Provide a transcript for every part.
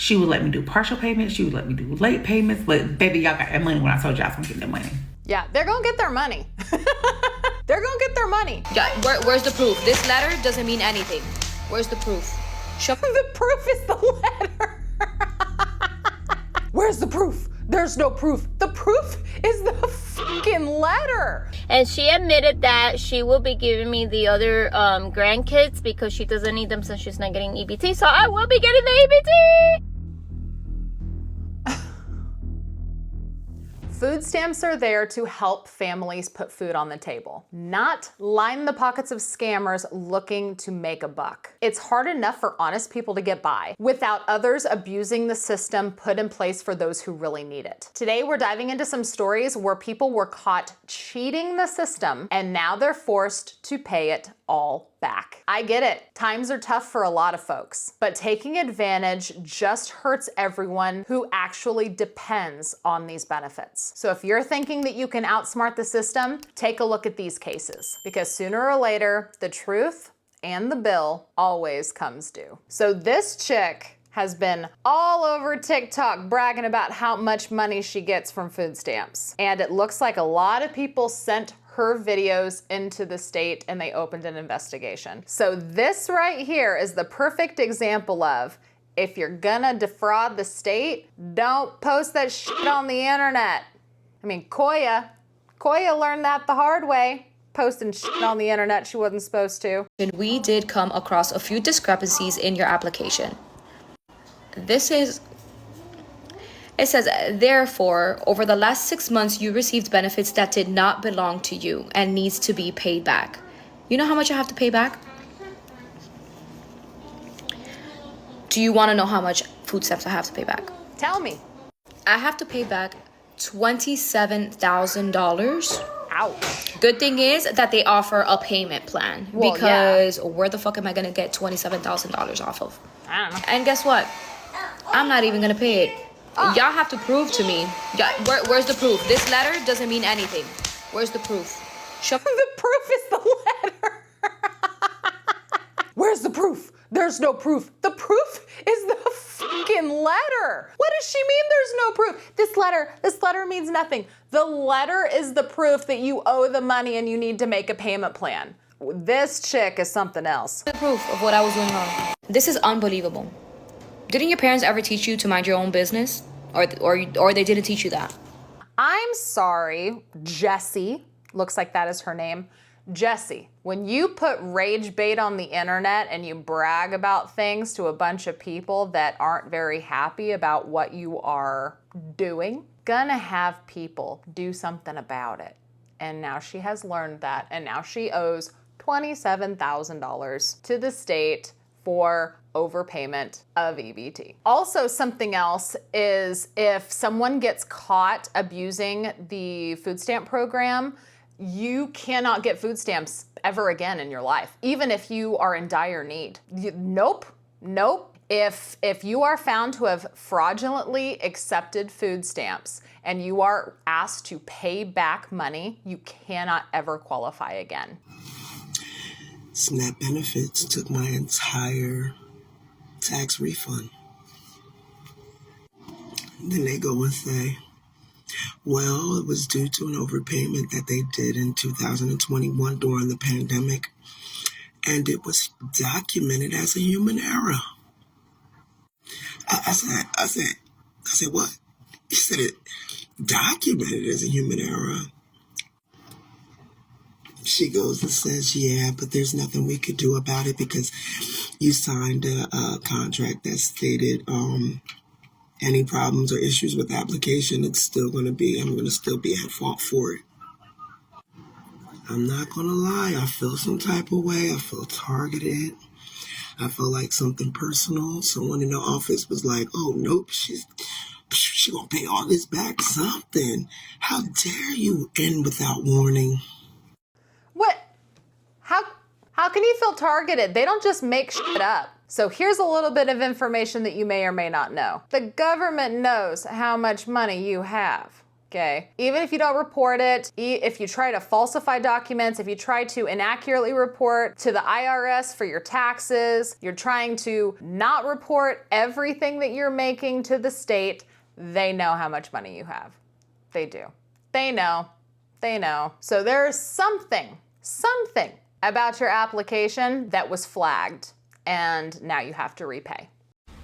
She would let me do partial payments. She would let me do late payments. But baby, y'all got that money when I told y'all I was gonna get that money. Yeah, they're gonna get their money. They're gonna get their money. Yeah, where's the proof? This letter doesn't mean anything. Where's the proof? The proof is the letter. Where's the proof? There's no proof. The proof is the fucking letter. And she admitted that she will be giving me the other grandkids because she doesn't need them since she's not getting EBT. So I will be getting the EBT. Food stamps are there to help families put food on the table, not line the pockets of scammers looking to make a buck. It's hard enough for honest people to get by without others abusing the system put in place for those who really need it. Today, we're diving into some stories where people were caught cheating the system and now they're forced to pay it all back. I get it. Times are tough for a lot of folks, but taking advantage just hurts everyone who actually depends on these benefits. So if you're thinking that you can outsmart the system, take a look at these cases, because sooner or later, the truth and the bill always comes due. So this chick has been all over TikTok bragging about how much money she gets from food stamps. And it looks like a lot of people sent her videos into the state and they opened an investigation. So this right here is the perfect example of, if you're gonna defraud the state, don't post that shit on the internet. I mean, Koya learned that the hard way, posting shit on the internet she wasn't supposed to. We did come across a few discrepancies in your application. It says, therefore, over the last 6 months, you received benefits that did not belong to you and needs to be paid back. You know how much I have to pay back? Do you want to know how much food stamps I have to pay back? Tell me. I have to pay back $27,000. Ouch. Good thing is that they offer a payment plan, Well, because where the fuck am I going to get $27,000 off of? I don't know. And guess what? I'm not even going to pay it. Y'all have to prove to me. Where's the proof? This letter doesn't mean anything. Where's the proof? The proof is the letter. Where's the proof? There's no proof. The proof is the fucking letter. What does she mean there's no proof? This letter means nothing. The letter is the proof that you owe the money and you need to make a payment plan. This chick is something else. The proof of what I was doing wrong. This is unbelievable. Didn't your parents ever teach you to mind your own business? Or they didn't teach you that? I'm sorry, Jessie. Looks like that is her name. Jessie, when you put rage bait on the internet and you brag about things to a bunch of people that aren't very happy about what you are doing, gonna have people do something about it. And now she has learned that, and now she owes $27,000 to the state for overpayment of EBT. Also, something else is if someone gets caught abusing the food stamp program, you cannot get food stamps ever again in your life, even if you are in dire need. Nope. If you are found to have fraudulently accepted food stamps and you are asked to pay back money, you cannot ever qualify again. SNAP benefits took my entire tax refund. Then they go and say, well, it was due to an overpayment that they did in 2021 during the pandemic, and it was documented as a human error. I said, what? You said it documented as a human error. She goes and says, yeah, but there's nothing we could do about it because you signed a contract that stated any problems or issues with the application, I'm going to still be at fault for it. I'm not going to lie. I feel some type of way. I feel targeted. I feel like something personal. Someone in the office was like, oh, nope, she going to pay all this back, something. How dare you end without warning? What? How can you feel targeted? They don't just make shit up. So here's a little bit of information that you may or may not know. The government knows how much money you have. Okay. Even if you don't report it, if you try to falsify documents, if you try to inaccurately report to the IRS for your taxes, you're trying to not report everything that you're making to the state, they know how much money you have. They do. They know. They know. So there's something about your application that was flagged, and now you have to repay.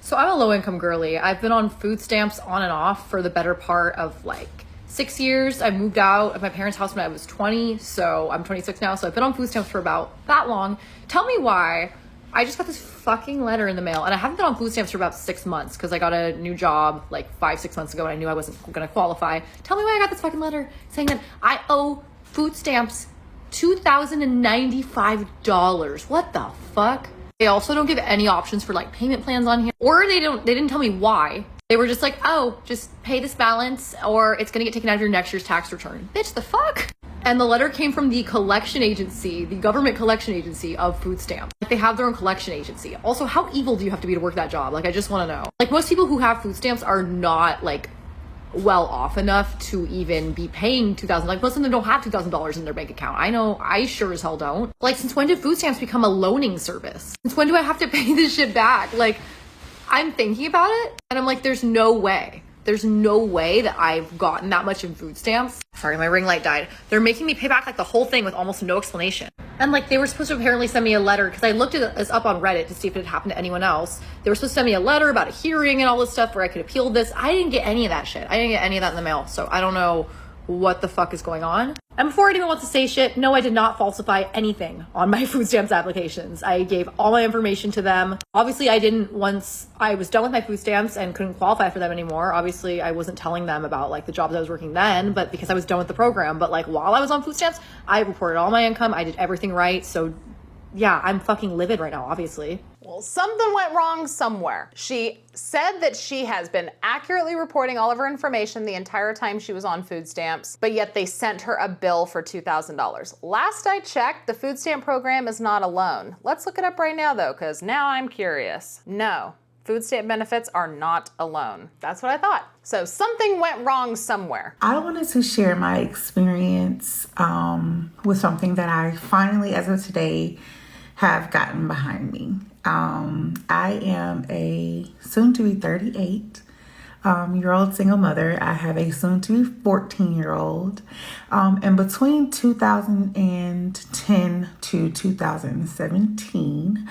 So I'm a low-income girly. I've been on food stamps on and off for the better part of like 6 years. I moved out of my parents' house when I was 20, so I'm 26 now, so I've been on food stamps for about that long. Tell me why. I just got this fucking letter in the mail, and I haven't been on food stamps for about 6 months because I got a new job like 5-6 months ago and I knew I wasn't gonna qualify. Tell me why I got this fucking letter saying that I owe food stamps $2,095. What the fuck? They also don't give any options for like payment plans on here, or they didn't tell me why. They were just like, oh, just pay this balance or it's gonna get taken out of your next year's tax return. Bitch, the fuck? And the letter came from the collection agency, the government collection agency of food stamps. Like, they have their own collection agency. Also, how evil do you have to be to work that job? Like, I just wanna know. Like, most people who have food stamps are not like well off enough to even be paying $2,000. Like, most of them don't have $2,000 in their bank account. I know, I sure as hell don't. Like, since when did food stamps become a loaning service? Since when do I have to pay this shit back? Like, I'm thinking about it and I'm like, there's no way. There's no way that I've gotten that much in food stamps. Sorry, my ring light died. They're making me pay back like the whole thing with almost no explanation. And like, they were supposed to apparently send me a letter because I looked at this up on Reddit to see if it had happened to anyone else. They were supposed to send me a letter about a hearing and all this stuff where I could appeal this. I didn't get any of that shit. I didn't get any of that in the mail. So I don't know what the fuck is going on. And before anyone wants to say shit, no, I did not falsify anything on my food stamps applications. I gave all my information to them. Obviously, I didn't, once I was done with my food stamps and couldn't qualify for them anymore, obviously I wasn't telling them about like the jobs I was working then, but because I was done with the program. But like while I was on food stamps, I reported all my income. I did everything right. So yeah, I'm fucking livid right now, obviously. Well, something went wrong somewhere. She said that she has been accurately reporting all of her information the entire time she was on food stamps, but yet they sent her a bill for $2,000. Last I checked, the food stamp program is not a loan. Let's look it up right now though, because now I'm curious. No, food stamp benefits are not a loan. That's what I thought. So something went wrong somewhere. I wanted to share my experience with something that I finally, as of today, have gotten behind me. I am a soon-to-be 38-year-old single mother. I have a soon-to-be 14-year-old. And between 2010 to 2017,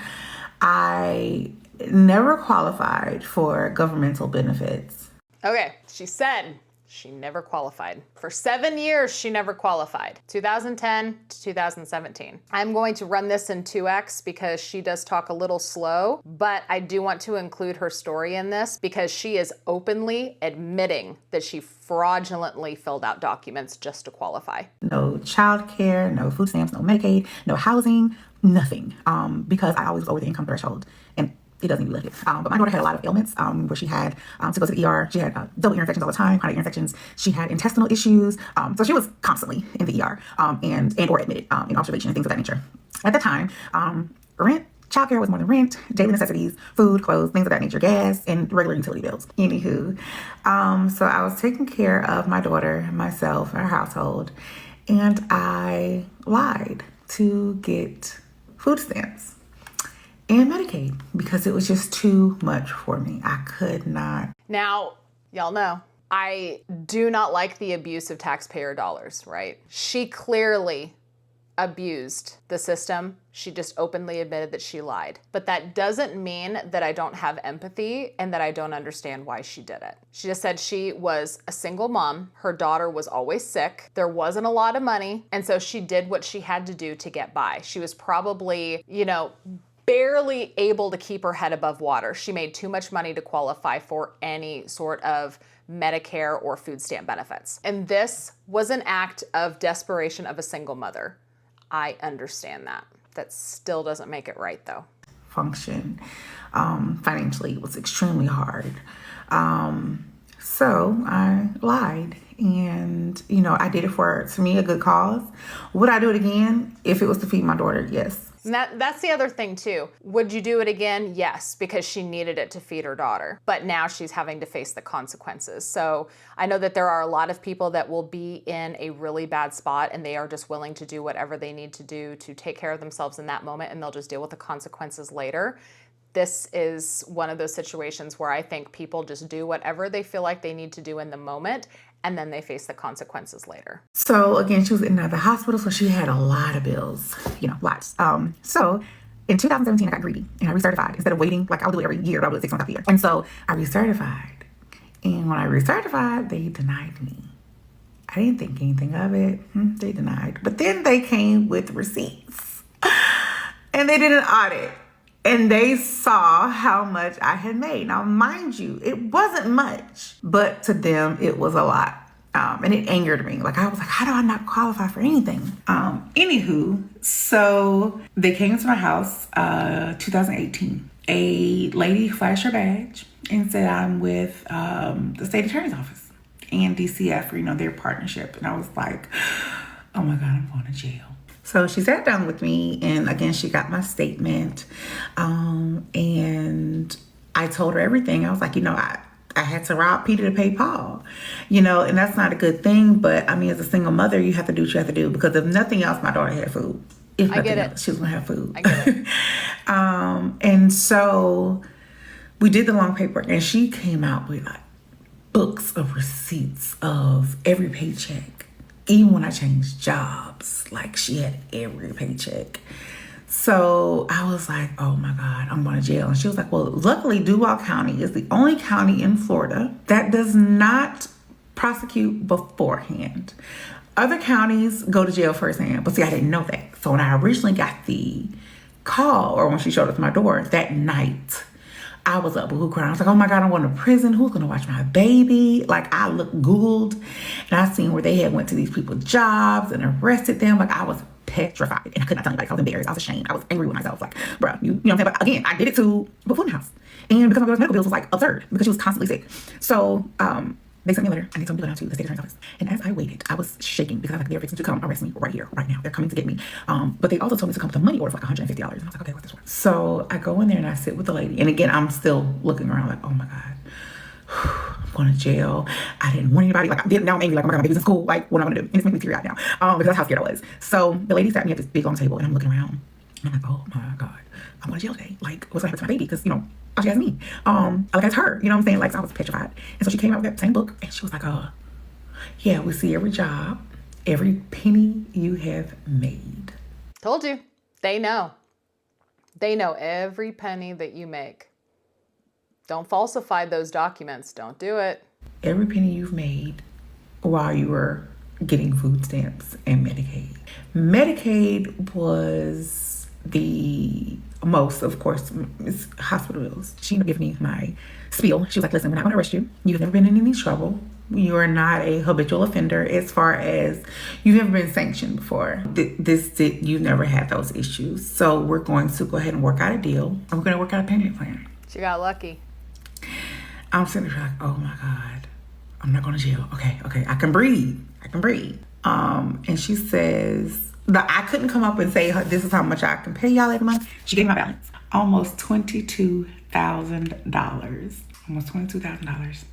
I never qualified for governmental benefits. Okay, she said she never qualified. For 7 years, she never qualified. 2010 to 2017. I'm going to run this in 2x because she does talk a little slow, but I do want to include her story in this because she is openly admitting that she fraudulently filled out documents just to qualify. No childcare, no food stamps, no Medicaid, no housing, nothing. Because I always was over the income threshold. And it doesn't even look it. But my daughter had a lot of ailments where she had to go to the ER. She had double ear infections all the time, chronic ear infections. She had intestinal issues. So she was constantly in the ER and or admitted in observation and things of that nature. At the time, rent, childcare was more than rent, daily necessities, food, clothes, things of that nature, gas, and regular utility bills. Anywho, so I was taking care of my daughter, myself, our household, and I lied to get food stamps and Medicaid because it was just too much for me. I could not. Now, y'all know, I do not like the abuse of taxpayer dollars, right? She clearly abused the system. She just openly admitted that she lied. But that doesn't mean that I don't have empathy and that I don't understand why she did it. She just said she was a single mom. Her daughter was always sick. There wasn't a lot of money. And so she did what she had to do to get by. She was probably, barely able to keep her head above water. She made too much money to qualify for any sort of Medicare or food stamp benefits. And this was an act of desperation of a single mother. I understand that. That still doesn't make it right though. Function financially was extremely hard. So I lied and, I did it for, to me, a good cause. Would I do it again if it was to feed my daughter? Yes. And that's the other thing too. Would you do it again? Yes, because she needed it to feed her daughter. But now she's having to face the consequences. So I know that there are a lot of people that will be in a really bad spot and they are just willing to do whatever they need to do to take care of themselves in that moment, and they'll just deal with the consequences later. This is one of those situations where I think people just do whatever they feel like they need to do in the moment, and then they face the consequences later. So again, she was in the hospital, so she had a lot of bills, lots. So in 2017, I got greedy and I recertified. Instead of waiting, like I'll do it every year, but I'll do it 6 months after year. And so I recertified. And when I recertified, they denied me. I didn't think anything of it. They denied. But then they came with receipts. And they did an audit. And they saw how much I had made. Now, mind you, it wasn't much, but to them, it was a lot. And it angered me. Like, I was like, how do I not qualify for anything? Anywho, so they came to my house, 2018. A lady flashed her badge and said, I'm with the state attorney's office and DCF for, their partnership. And I was like, oh my God, I'm going to jail. So she sat down with me, and again, she got my statement, and I told her everything. I was like, I had to rob Peter to pay Paul, and that's not a good thing. But I mean, as a single mother, you have to do what you have to do, because if nothing else, my daughter had food. If I get it. Else, she was gonna have food. I get it. And so we did the long paperwork, and she came out with like books of receipts of every paycheck. Even when I changed jobs, like she had every paycheck. So I was like, oh my God, I'm going to jail. And she was like, well, luckily Duval County is the only county in Florida that does not prosecute beforehand. Other counties go to jail firsthand, but see, I didn't know that. So when I originally got the call, or when she showed up at my door that night, I was up boo-hoo crying. I was like, oh my God, I'm going to prison. Who's going to watch my baby? Like, I Googled and I seen where they had went to these people's jobs and arrested them. Like, I was petrified, and I could not tell anybody. I was embarrassed. I was ashamed. I was angry with myself. Like, bro, you know what I'm saying? But again, I did it to before the house. And because my daughter's medical bills was like absurd, because she was constantly sick. So, they sent me a letter. I need somebody to go down to the state attorney's office. And as I waited, I was shaking, because I was like, they're fixing to come arrest me right here, right now. They're coming to get me. But they also told me to come with a money order for like $150. And I was like, okay, what's this for? So I go in there and I sit with the lady. And again, I'm still looking around like, oh my God, I'm going to jail. I didn't want anybody. Like, now I'm angry. Like, oh my God, my baby's in school. Like, what am I going to do? And it's making me teary-eyed now. Because that's how scared I was. So the lady sat me at this big long table, and I'm looking around. And I'm like, oh my God, I'm going to jail today. Like, what's going to happen to my baby? Because, all she has me. Like, it's her. You know what I'm saying? Like, so I was petrified. And so she came out with that same book, and she was like, yeah, we see every job, every penny you have made. Told you. They know. They know every penny that you make. Don't falsify those documents. Don't do it. Every penny you've made while you were getting food stamps and Medicaid. Medicaid was the most, of course, is hospital bills. She gave me my spiel. She was like, listen, we're not going to arrest you. You've never been in any trouble. You are not a habitual offender, as far as you've never been sanctioned before. You've never had those issues. So we're going to go ahead and work out a deal. And we're going to work out a payment plan. She got lucky. I'm sitting there like, oh my God, I'm not going to jail. Okay, I can breathe. And she says, I couldn't come up and say, this is how much I can pay y'all every month. She gave me my balance. Almost $22,000. Almost $22,000.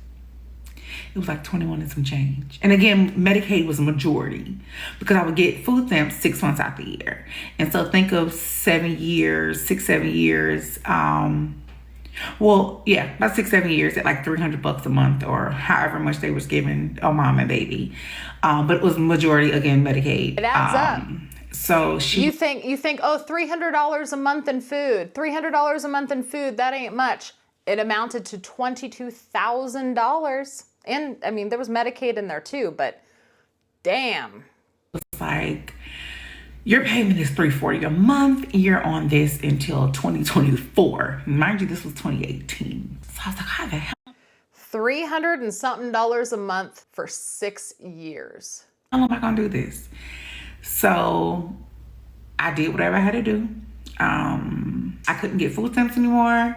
It was like 21 and some change. And again, Medicaid was a majority, because I would get food stamps 6 months out the year. And so think of 7 years, 6-7 years. About 6-7 years at like $300 a month, or however much they was giving a mom and baby. But it was majority, again, Medicaid. It adds up. So you think, oh, $300 a month in food, $300 a month in food, that ain't much. It amounted to $22,000. And I mean, there was Medicaid in there too, but damn. It's like, your payment is $340 a month. You're on this until 2024. Mind you, this was 2018. So I was like, how the hell? $300 and something a month for 6 years. How am I gonna do this? So I did whatever I had to do. I couldn't get food stamps anymore.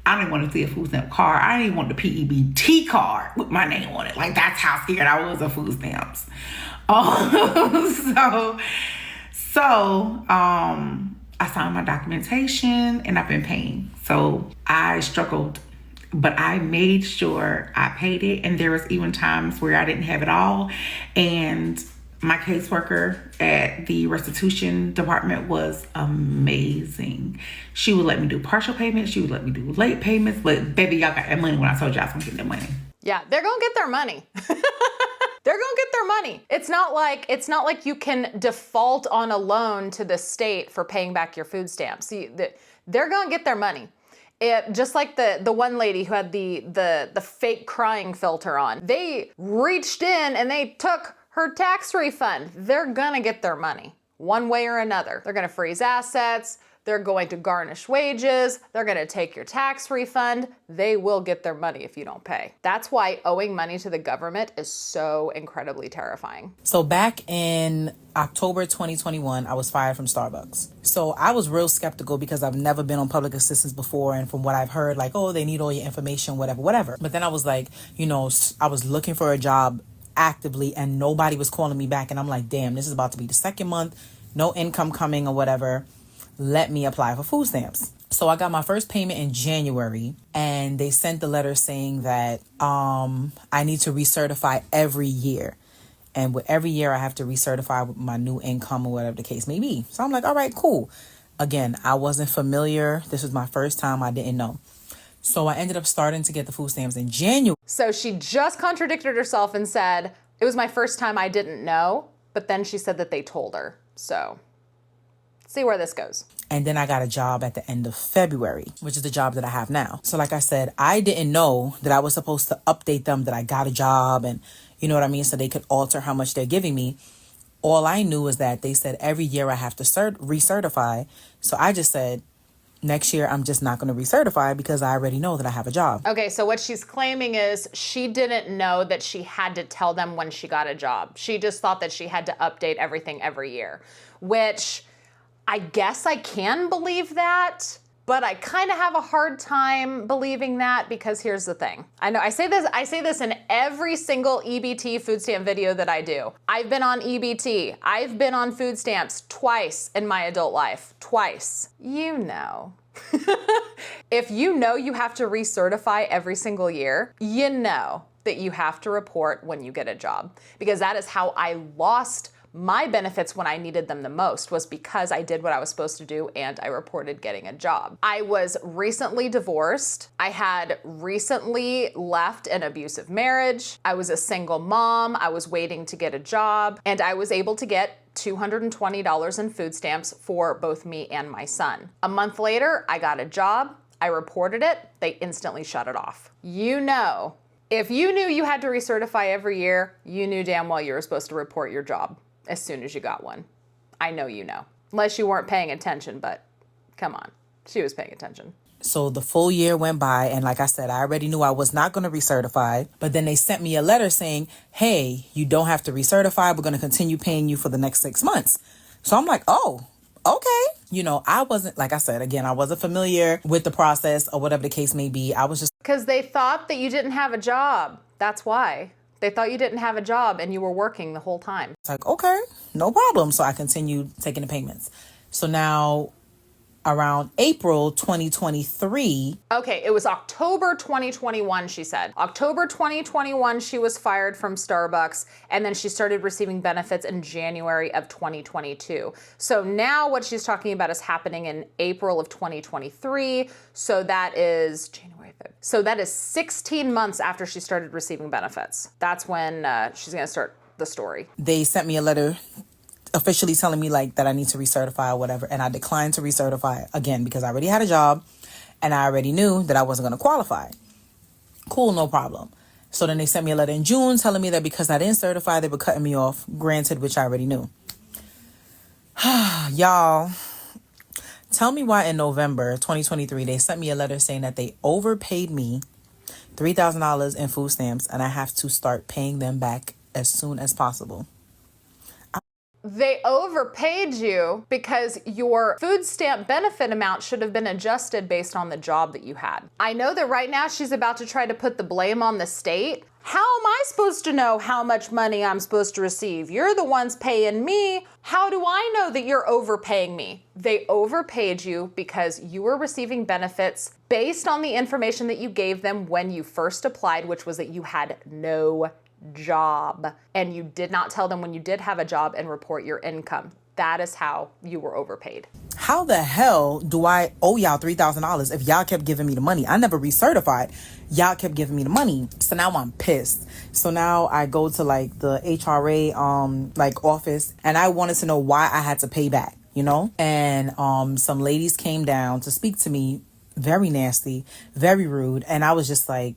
I didn't want to see a food stamp card. I didn't want the PEBT card with my name on it. Like, that's how scared I was of food stamps. So I signed my documentation and I've been paying. So I struggled, but I made sure I paid it. And there was even times where I didn't have it all. And my caseworker at the restitution department was amazing. She would let me do partial payments. She would let me do late payments. But baby, y'all got that money when I told you I was gonna get that money. Yeah, they're gonna get their money. They're gonna get their money. It's not like you can default on a loan to the state for paying back your food stamps. They're gonna get their money. Just like the one lady who had the fake crying filter on. They reached in and they took her tax refund. They're gonna get their money one way or another. They're gonna freeze assets. They're going to garnish wages. They're going to take your tax refund. They will get their money if you don't pay. That's why owing money to the government is so incredibly terrifying. So back in October 2021, I was fired from Starbucks. So I was real skeptical because I've never been on public assistance before. And from what I've heard, like, oh, they need all your information, whatever. But then I was like, I was looking for a job actively and nobody was calling me back. And I'm like, damn, this is about to be the second month, no income coming or whatever. Let me apply for food stamps. So I got my first payment in January and they sent the letter saying that I need to recertify every year. And with every year I have to recertify with my new income or whatever the case may be. So I'm like, all right, cool. Again, I wasn't familiar. This was my first time. I didn't know. So I ended up starting to get the food stamps in January. So she just contradicted herself and said, it was my first time, I didn't know. But then she said that they told her. So see where this goes. And then I got a job at the end of February, which is the job that I have now. So like I said, I didn't know that I was supposed to update them that I got a job and you know what I mean? So they could alter how much they're giving me. All I knew is that they said every year I have to recertify. So I just said, next year, I'm just not going to recertify because I already know that I have a job. Okay, so what she's claiming is she didn't know that she had to tell them when she got a job. She just thought that she had to update everything every year, which I guess I can believe that, but I kind of have a hard time believing that because here's the thing. I know I say this in every single EBT food stamp video that I do. I've been on EBT. I've been on food stamps twice in my adult life. Twice. You know. If you know you have to recertify every single year, you know that you have to report when you get a job because that is how I lost my benefits when I needed them the most was because I did what I was supposed to do and I reported getting a job. I was recently divorced. I had recently left an abusive marriage. I was a single mom. I was waiting to get a job and I was able to get $220 in food stamps for both me and my son. A month later, I got a job. I reported it. They instantly shut it off. You know, if you knew you had to recertify every year, you knew damn well you were supposed to report your job as soon as you got one. I know you know. Unless you weren't paying attention, but come on. She was paying attention. So the full year went by, and like I said, I already knew I was not going to recertify, but then they sent me a letter saying, hey, you don't have to recertify. We're going to continue paying you for the next 6 months. So I'm like, oh, okay. You know, I wasn't, like I said, again, I wasn't familiar with the process or whatever the case may be. I was just... Because they thought that you didn't have a job. That's why. They thought you didn't have a job and you were working the whole time. It's like, okay, no problem. So I continued taking the payments. So now around April 2023. Okay, it was October 2021, she said. October 2021, she was fired from Starbucks, and then she started receiving benefits in January of 2022. So now what she's talking about is happening in April of 2023. So that is January 5th. So that is 16 months after she started receiving benefits. That's when she's gonna start the story. They sent me a letter officially telling me like that I need to recertify or whatever. And I declined to recertify again because I already had a job and I already knew that I wasn't going to qualify. Cool, no problem. So then they sent me a letter in June telling me that because I didn't certify, they were cutting me off, granted, which I already knew. Y'all, tell me why in November 2023, they sent me a letter saying that they overpaid me $3,000 in food stamps and I have to start paying them back as soon as possible. They overpaid you because your food stamp benefit amount should have been adjusted based on the job that you had. I know that right now she's about to try to put the blame on the state. How am I supposed to know how much money I'm supposed to receive? You're the ones paying me. How do I know that you're overpaying me? They overpaid you because you were receiving benefits based on the information that you gave them when you first applied, which was that you had no job. And you did not tell them when you did have a job and report your income. That is how you were overpaid. How the hell do I owe y'all $3,000 if y'all kept giving me the money? I never recertified. Y'all kept giving me the money. So now I'm pissed. So now I go to like the HRA office, and I wanted to know why I had to pay back, you know? And some ladies came down to speak to me, very nasty, very rude, and I was just like,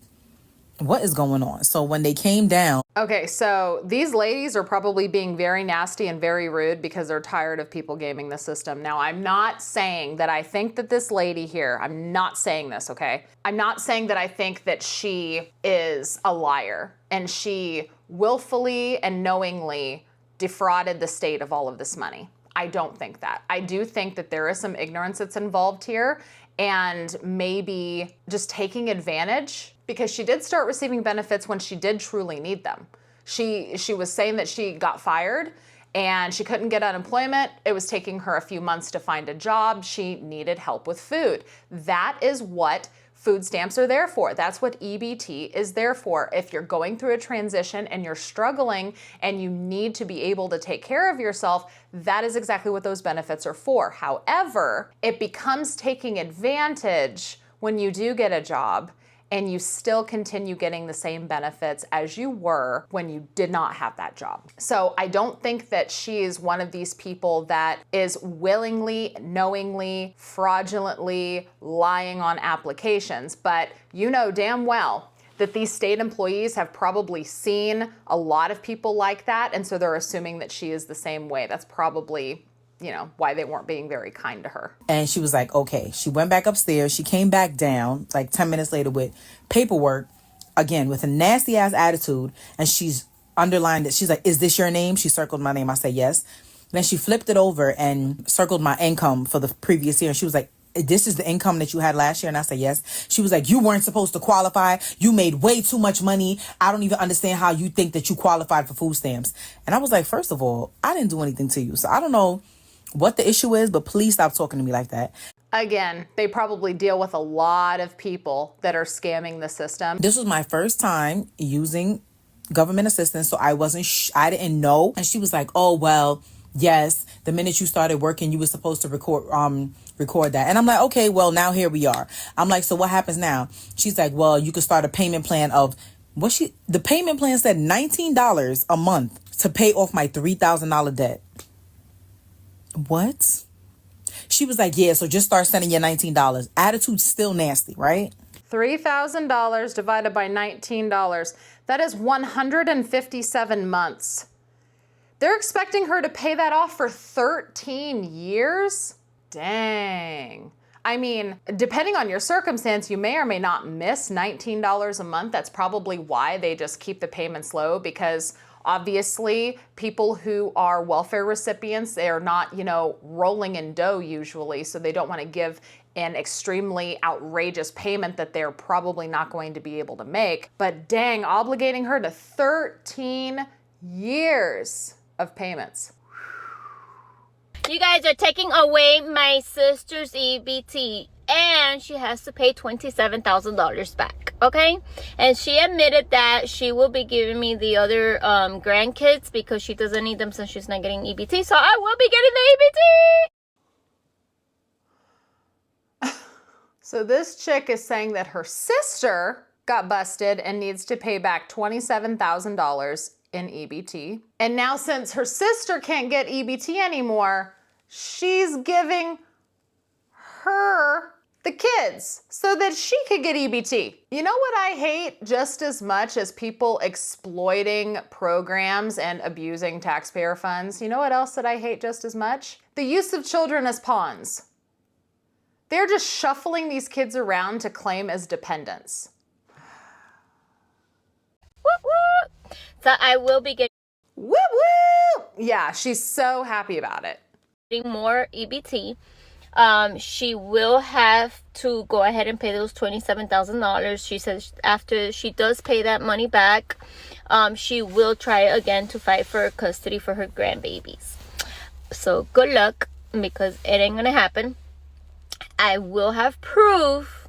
what is going on? So when they came down. Okay, so these ladies are probably being very nasty and very rude because they're tired of people gaming the system. Now, I'm not saying that I think that this lady here, I'm not saying this, okay? I'm not saying that I think that she is a liar and she willfully and knowingly defrauded the state of all of this money. I don't think that. I do think that there is some ignorance that's involved here and maybe just taking advantage, because she did start receiving benefits when she did truly need them. She was saying that she got fired and she couldn't get unemployment. It was taking her a few months to find a job. She needed help with food. That is what food stamps are there for. That's what EBT is there for. If you're going through a transition and you're struggling and you need to be able to take care of yourself, that is exactly what those benefits are for. However, it becomes taking advantage when you do get a job and you still continue getting the same benefits as you were when you did not have that job. So I don't think that she is one of these people that is willingly, knowingly, fraudulently lying on applications, but you know damn well that these state employees have probably seen a lot of people like that, and so they're assuming that she is the same way. That's probably, you know, why they weren't being very kind to her. And she was like, okay. She went back upstairs. She came back down like 10 minutes later with paperwork, again, with a nasty ass attitude. And she's underlined it. She's like, is this your name? She circled my name. I said, yes. Then she flipped it over and circled my income for the previous year. And she was like, this is the income that you had last year? And I said, yes. She was like, you weren't supposed to qualify. You made way too much money. I don't even understand how you think that you qualified for food stamps. And I was like, first of all, I didn't do anything to you. So I don't know what the issue is, but please stop talking to me like that. Again, they probably deal with a lot of people that are scamming the system. This was my first time using government assistance, so I I didn't know. And she was like, oh, well, yes, the minute you started working, you were supposed to record that. And I'm like, okay, well, now here we are. I'm like, so what happens now? She's like, well, you could start a payment plan of the payment plan said $19 a month to pay off my $3,000 debt. What? She was like, yeah, so just start sending your $19. Attitude's still nasty, right? $3,000 divided by $19. That is 157 months. They're expecting her to pay that off for 13 years? Dang. I mean, depending on your circumstance, you may or may not miss $19 a month. That's probably why they just keep the payments low, because obviously, people who are welfare recipients, they are not, rolling in dough usually, so they don't want to give an extremely outrageous payment that they're probably not going to be able to make. But dang, obligating her to 13 years of payments. You guys are taking away my sister's EBT, and she has to pay $27,000 back, okay? And she admitted that she will be giving me the other grandkids because she doesn't need them since she's not getting EBT, so I will be getting the EBT! So this chick is saying that her sister got busted and needs to pay back $27,000 in EBT. And now since her sister can't get EBT anymore, she's giving her the kids so that she could get EBT. You know what I hate just as much as people exploiting programs and abusing taxpayer funds? You know what else that I hate just as much? The use of children as pawns. They're just shuffling these kids around to claim as dependents. Whoop, whoop. So I will be getting Whoop, whoop. Yeah, she's so happy about it. more EBT. She will have to go ahead and pay those $27,000. She says after she does pay that money back, she will try again to fight for custody for her grandbabies. So good luck, because it ain't gonna happen. I will have proof,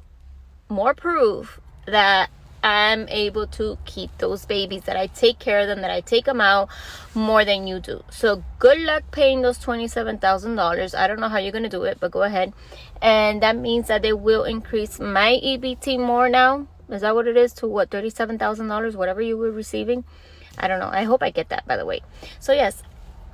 more proof, that I'm able to keep those babies, that I take care of them, that I take them out more than you do. So good luck paying those $27,000. I don't know how you're going to do it, but go ahead. And that means that they will increase my EBT more now. Is that what it is? To what, $37,000, whatever you were receiving? I don't know. I hope I get that, by the way. So yes,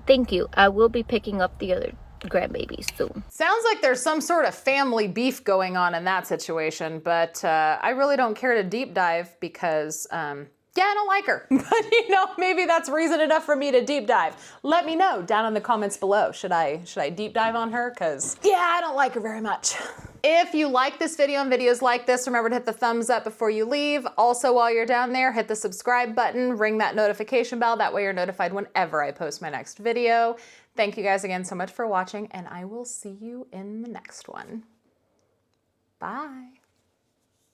thank you. I will be picking up the other grandbabies soon. Sounds like there's some sort of family beef going on in that situation, but I really don't care to deep dive because, yeah, I don't like her. But you know, maybe that's reason enough for me to deep dive. Let me know down in the comments below. Should I deep dive on her? Because, yeah, I don't like her very much. If you like this video and videos like this, remember to hit the thumbs up before you leave. Also, while you're down there, hit the subscribe button, ring that notification bell. That way you're notified whenever I post my next video. Thank you guys again so much for watching, and I will see you in the next one. Bye.